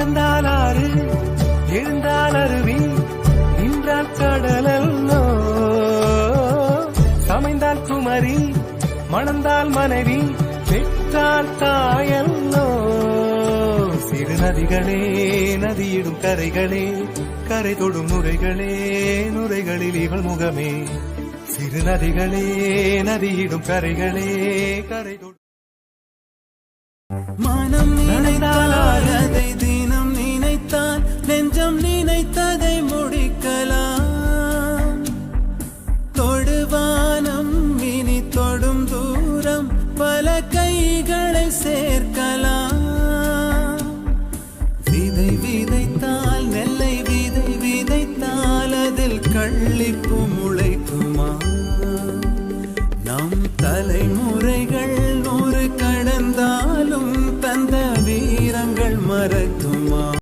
நடந்தால் ஆறு, எழுந்தால் அருவி, நின்றால் கடலல்லோ, சமைந்தால் குமரி, மணந்தால் மனைவி, பெற்றால் தாயல்லோ. சிறு நதிகளே நதியிடும் கரைகளே, கரை தொடும் நுரைகளே, நுரைகளில் இவள் முகமே. சிறு நதிகளே நதியிடும் கரைகளே, கரை தொடும். மனம் நினைத்தால் அதை தினம் நினைத்தால் நெஞ்சம் நினைத்ததை முடிக்கலாம். தொடுவானம் இனி தொடும் தூரம் பல கைகளை சேர்க்கலாம். விதை விதைத்தால் நெல்லை விதை விதைத்தால் அதில் கள்ளிப்பு முளைக்குமா? நம் தலைமுறைகள் 100 கடந்தாலும் தந்த வீரங்கள் மறக்குமா?